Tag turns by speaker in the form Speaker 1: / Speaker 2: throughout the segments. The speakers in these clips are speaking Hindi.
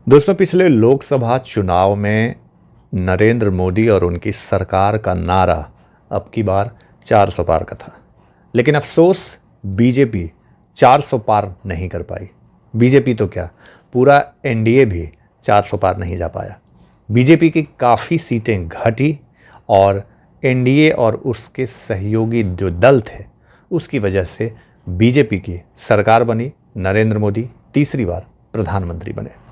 Speaker 1: दोस्तों, पिछले लोकसभा चुनाव में नरेंद्र मोदी और उनकी सरकार का नारा अब की बार 400 पार का था। लेकिन अफसोस, बीजेपी 400 पार नहीं कर पाई। बीजेपी तो क्या, पूरा एनडीए भी 400 पार नहीं जा पाया। बीजेपी की काफ़ी सीटें घटी और एनडीए और उसके सहयोगी जो दल थे उसकी वजह से बीजेपी की सरकार बनी। नरेंद्र मोदी तीसरी बार प्रधानमंत्री बने।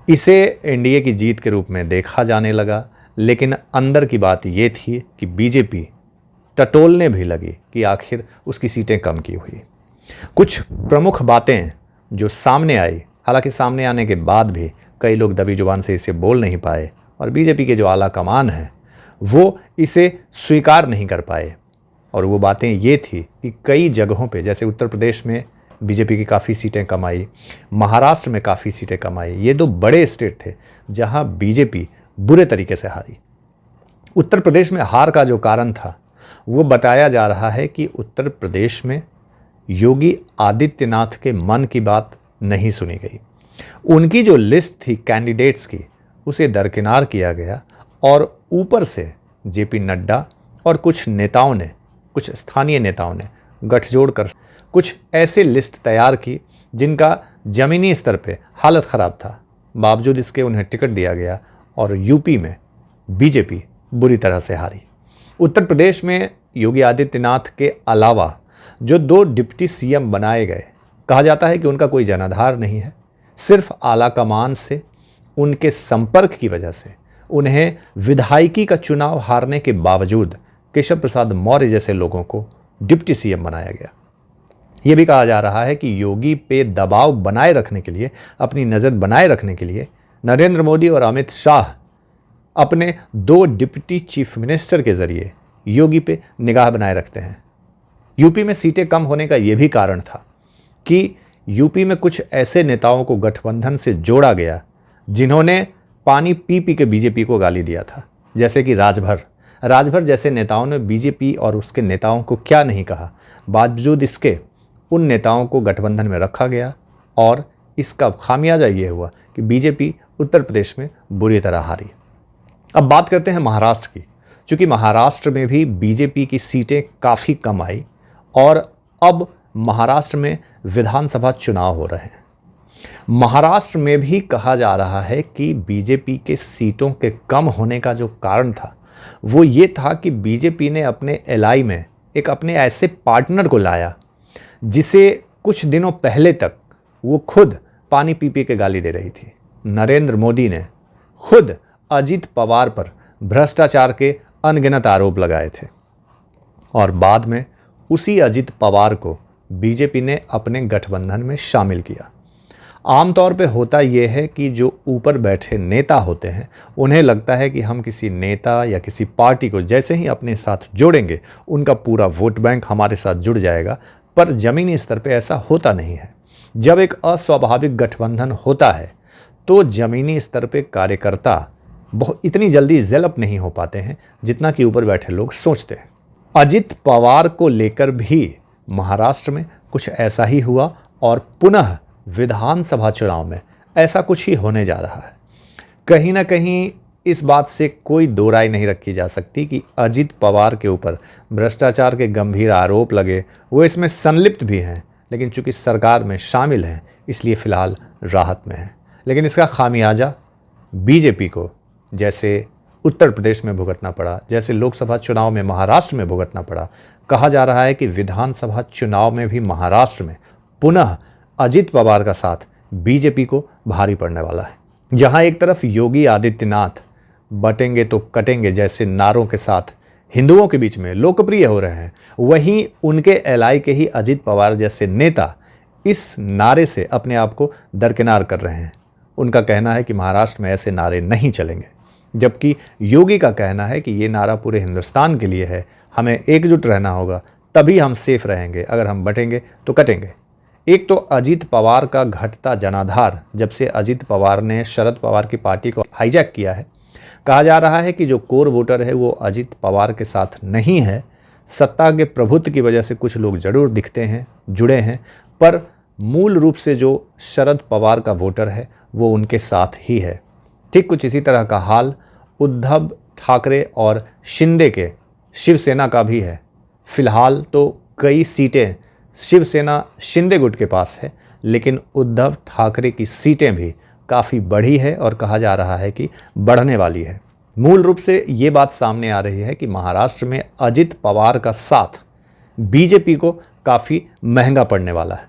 Speaker 1: इसे एनडीए की जीत के रूप में देखा जाने लगा, लेकिन अंदर की बात ये थी कि बीजेपी टटोलने भी लगी कि आखिर उसकी सीटें कम की हुई। कुछ प्रमुख बातें जो सामने आई, हालांकि सामने आने के बाद भी कई लोग दबी जुबान से इसे बोल नहीं पाए और बीजेपी के जो आला कमान है वो इसे स्वीकार नहीं कर पाए। और वो बातें ये थी कि कई जगहों पे, जैसे उत्तर प्रदेश में बीजेपी की काफ़ी सीटें कम आई, महाराष्ट्र में काफ़ी सीटें कम आई। ये दो बड़े स्टेट थे जहां बीजेपी बुरे तरीके से हारी। उत्तर प्रदेश में हार का जो कारण था वो बताया जा रहा है कि उत्तर प्रदेश में योगी आदित्यनाथ के मन की बात नहीं सुनी गई। उनकी जो लिस्ट थी कैंडिडेट्स की, उसे दरकिनार किया गया और ऊपर से जेपी नड्डा और कुछ नेताओं ने, कुछ स्थानीय नेताओं ने गठजोड़ कर कुछ ऐसे लिस्ट तैयार की जिनका ज़मीनी स्तर पे हालत ख़राब था। बावजूद इसके उन्हें टिकट दिया गया और यूपी में बीजेपी बुरी तरह से हारी। उत्तर प्रदेश में योगी आदित्यनाथ के अलावा जो दो डिप्टी सीएम बनाए गए, कहा जाता है कि उनका कोई जनाधार नहीं है। सिर्फ आला कमान से, उनके संपर्क की वजह से उन्हें विधायकी का चुनाव हारने के बावजूद केशव प्रसाद मौर्य जैसे लोगों को डिप्टी सीएम बनाया गया। यह भी कहा जा रहा है कि योगी पे दबाव बनाए रखने के लिए, अपनी नज़र बनाए रखने के लिए नरेंद्र मोदी और अमित शाह अपने दो डिप्टी चीफ मिनिस्टर के जरिए योगी पे निगाह बनाए रखते हैं। यूपी में सीटें कम होने का यह भी कारण था कि यूपी में कुछ ऐसे नेताओं को गठबंधन से जोड़ा गया जिन्होंने पानी पी पी के बीजेपी को गाली दिया था, जैसे कि राजभर जैसे नेताओं ने बीजेपी और उसके नेताओं को क्या नहीं कहा। बावजूद इसके उन नेताओं को गठबंधन में रखा गया और इसका खामियाजा ये हुआ कि बीजेपी उत्तर प्रदेश में बुरी तरह हारी। अब बात करते हैं महाराष्ट्र की। चूँकि महाराष्ट्र में भी बीजेपी की सीटें काफ़ी कम आई और अब महाराष्ट्र में विधानसभा चुनाव हो रहे हैं। महाराष्ट्र में भी कहा जा रहा है कि बीजेपी के सीटों के कम होने का जो कारण था वो ये था कि बीजेपी ने अपने एलआई में एक अपने ऐसे पार्टनर को लाया जिसे कुछ दिनों पहले तक वो खुद पानी पी पी के गाली दे रही थी। नरेंद्र मोदी ने खुद अजित पवार पर भ्रष्टाचार के अनगिनत आरोप लगाए थे और बाद में उसी अजित पवार को बीजेपी ने अपने गठबंधन में शामिल किया। आमतौर पे होता यह है कि जो ऊपर बैठे नेता होते हैं उन्हें लगता है कि हम किसी नेता या किसी पार्टी को जैसे ही अपने साथ जोड़ेंगे उनका पूरा वोट बैंक हमारे साथ जुड़ जाएगा, पर ज़मीनी स्तर पे ऐसा होता नहीं है। जब एक अस्वाभाविक गठबंधन होता है तो ज़मीनी स्तर पे कार्यकर्ता बहुत इतनी जल्दी ज़ेलअप नहीं हो पाते हैं जितना कि ऊपर बैठे लोग सोचते हैं। अजित पवार को लेकर भी महाराष्ट्र में कुछ ऐसा ही हुआ और पुनः विधानसभा चुनाव में ऐसा कुछ ही होने जा रहा है। कहीं ना कहीं इस बात से कोई दो राय नहीं रखी जा सकती कि अजित पवार के ऊपर भ्रष्टाचार के गंभीर आरोप लगे, वो इसमें संलिप्त भी हैं, लेकिन चूंकि सरकार में शामिल हैं इसलिए फ़िलहाल राहत में हैं। लेकिन इसका खामियाजा बीजेपी को जैसे उत्तर प्रदेश में भुगतना पड़ा, जैसे लोकसभा चुनाव में महाराष्ट्र में भुगतना पड़ा। कहा जा रहा है कि विधानसभा चुनाव में भी महाराष्ट्र में पुनः अजित पवार का साथ बीजेपी को भारी पड़ने वाला है। जहां एक तरफ योगी आदित्यनाथ बटेंगे तो कटेंगे जैसे नारों के साथ हिंदुओं के बीच में लोकप्रिय हो रहे हैं, वहीं उनके एलआई के ही अजित पवार जैसे नेता इस नारे से अपने आप को दरकिनार कर रहे हैं। उनका कहना है कि महाराष्ट्र में ऐसे नारे नहीं चलेंगे, जबकि योगी का कहना है कि ये नारा पूरे हिंदुस्तान के लिए है, हमें एकजुट रहना होगा, तभी हम सेफ रहेंगे, अगर हम बटेंगे तो कटेंगे। एक तो अजित पवार का घटता जनाधार, जब से अजित पवार ने शरद पवार की पार्टी को हाईजैक किया है, कहा जा रहा है कि जो कोर वोटर है वो अजित पवार के साथ नहीं है। सत्ता के प्रभुत्व की वजह से कुछ लोग जरूर दिखते हैं, जुड़े हैं, पर मूल रूप से जो शरद पवार का वोटर है वो उनके साथ ही है। ठीक कुछ इसी तरह का हाल उद्धव ठाकरे और शिंदे के शिवसेना का भी है। फिलहाल तो कई सीटें शिवसेना शिंदे गुट के पास है, लेकिन उद्धव ठाकरे की सीटें भी काफ़ी बढ़ी है और कहा जा रहा है कि बढ़ने वाली है। मूल रूप से ये बात सामने आ रही है कि महाराष्ट्र में अजित पवार का साथ बीजेपी को काफ़ी महंगा पड़ने वाला है।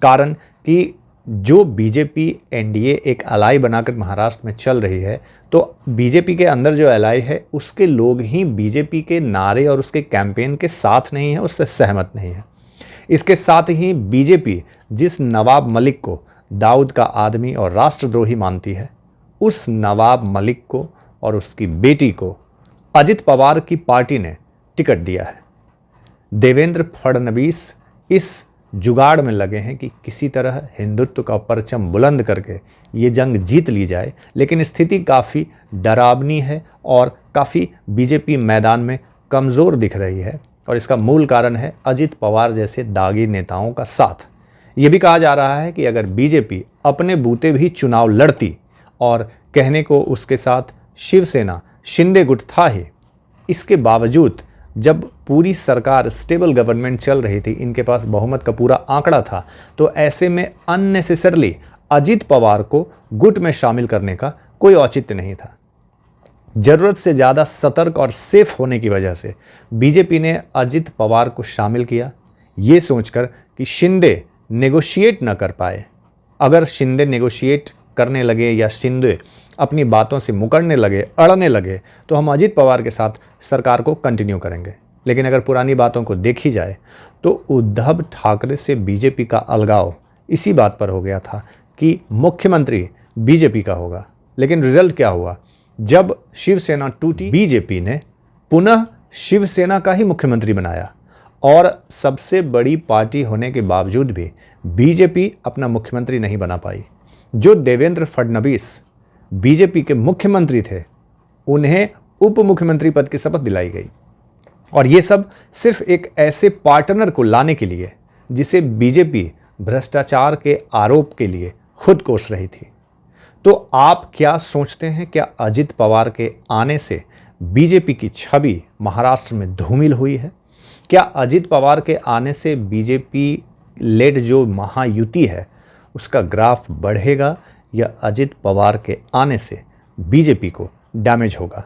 Speaker 1: कारण कि जो बीजेपी एनडीए एक अलाई बनाकर महाराष्ट्र में चल रही है, तो बीजेपी के अंदर जो अलाई है उसके लोग ही बीजेपी के नारे और उसके कैंपेन के साथ नहीं है, उससे सहमत नहीं है। इसके साथ ही बीजेपी जिस नवाब मलिक को दाऊद का आदमी और राष्ट्रद्रोही मानती है, उस नवाब मलिक को और उसकी बेटी को अजित पवार की पार्टी ने टिकट दिया है। देवेंद्र फडणवीस इस जुगाड़ में लगे हैं कि किसी तरह हिंदुत्व का परचम बुलंद करके ये जंग जीत ली जाए, लेकिन स्थिति काफ़ी डरावनी है और काफ़ी बीजेपी मैदान में कमज़ोर दिख रही है। और इसका मूल कारण है अजित पवार जैसे दागी नेताओं का साथ। ये भी कहा जा रहा है कि अगर बीजेपी अपने बूते भी चुनाव लड़ती, और कहने को उसके साथ शिवसेना शिंदे गुट था ही, इसके बावजूद जब पूरी सरकार स्टेबल गवर्नमेंट चल रही थी, इनके पास बहुमत का पूरा आंकड़ा था, तो ऐसे में अननेसेसरली अजित पवार को गुट में शामिल करने का कोई औचित्य नहीं था। जरूरत से ज़्यादा सतर्क और सेफ होने की वजह से बीजेपी ने अजित पवार को शामिल किया, ये सोचकर कि शिंदे नेगोशिएट न कर पाए। अगर शिंदे नेगोशिएट करने लगे या शिंदे अपनी बातों से मुकरने लगे, अड़ने लगे, तो हम अजित पवार के साथ सरकार को कंटिन्यू करेंगे। लेकिन अगर पुरानी बातों को देखी जाए तो उद्धव ठाकरे से बीजेपी का अलगाव इसी बात पर हो गया था कि मुख्यमंत्री बीजेपी का होगा। लेकिन रिजल्ट क्या हुआ? जब शिवसेना टूटी, बीजेपी ने पुनः शिवसेना का ही मुख्यमंत्री बनाया, और सबसे बड़ी पार्टी होने के बावजूद भी बीजेपी अपना मुख्यमंत्री नहीं बना पाई। जो देवेंद्र फडणवीस बीजेपी के मुख्यमंत्री थे, उन्हें उप मुख्यमंत्री पद की शपथ दिलाई गई, और ये सब सिर्फ एक ऐसे पार्टनर को लाने के लिए जिसे बीजेपी भ्रष्टाचार के आरोप के लिए खुद कोस रही थी। तो आप क्या सोचते हैं, क्या अजित पवार के आने से बीजेपी की छवि महाराष्ट्र में धूमिल हुई है? क्या अजित पवार के आने से बीजेपी लेड जो महायुति है उसका ग्राफ बढ़ेगा, या अजित पवार के आने से बीजेपी को डैमेज होगा?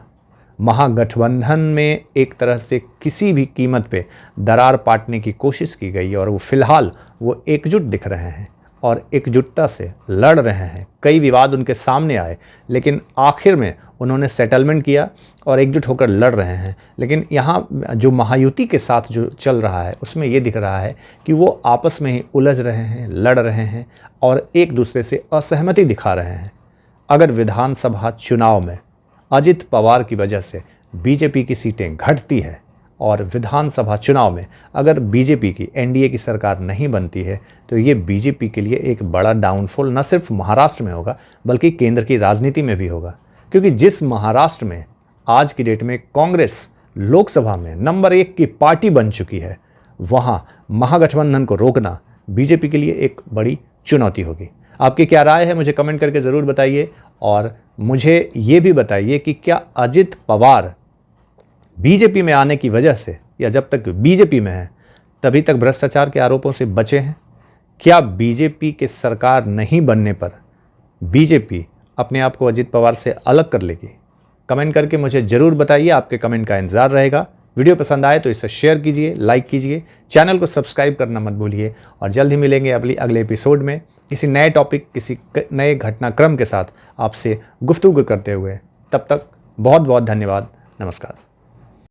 Speaker 1: महागठबंधन में एक तरह से किसी भी कीमत पे दरार पाटने की कोशिश की गई, और वो फिलहाल वो एकजुट दिख रहे हैं और एकजुटता से लड़ रहे हैं। कई विवाद उनके सामने आए, लेकिन आखिर में उन्होंने सेटलमेंट किया और एकजुट होकर लड़ रहे हैं। लेकिन यहाँ जो महायुति के साथ जो चल रहा है, उसमें ये दिख रहा है कि वो आपस में ही उलझ रहे हैं, लड़ रहे हैं और एक दूसरे से असहमति दिखा रहे हैं। अगर विधानसभा चुनाव में अजित पवार की वजह से बीजेपी की सीटें घटती है, और विधानसभा चुनाव में अगर बीजेपी की एनडीए की सरकार नहीं बनती है, तो ये बीजेपी के लिए एक बड़ा डाउनफॉल न सिर्फ महाराष्ट्र में होगा, बल्कि केंद्र की राजनीति में भी होगा। क्योंकि जिस महाराष्ट्र में आज की डेट में कांग्रेस लोकसभा में नंबर 1 की पार्टी बन चुकी है, वहाँ महागठबंधन को रोकना बीजेपी के लिए एक बड़ी चुनौती होगी। आपकी क्या राय है, मुझे कमेंट करके ज़रूर बताइए, और मुझे ये भी बताइए कि क्या अजित पवार बीजेपी में आने की वजह से, या जब तक बीजेपी में है तभी तक भ्रष्टाचार के आरोपों से बचे हैं? क्या बीजेपी के सरकार नहीं बनने पर बीजेपी अपने आप को अजित पवार से अलग कर लेगी? कमेंट करके मुझे ज़रूर बताइए, आपके कमेंट का इंतज़ार रहेगा। वीडियो पसंद आए तो इसे शेयर कीजिए, लाइक कीजिए, चैनल को सब्सक्राइब करना मत भूलिए, और जल्द ही मिलेंगे अगले एपिसोड में किसी नए टॉपिक, किसी नए घटनाक्रम के साथ आपसे गुफ्तगू करते हुए। तब तक बहुत बहुत धन्यवाद। नमस्कार।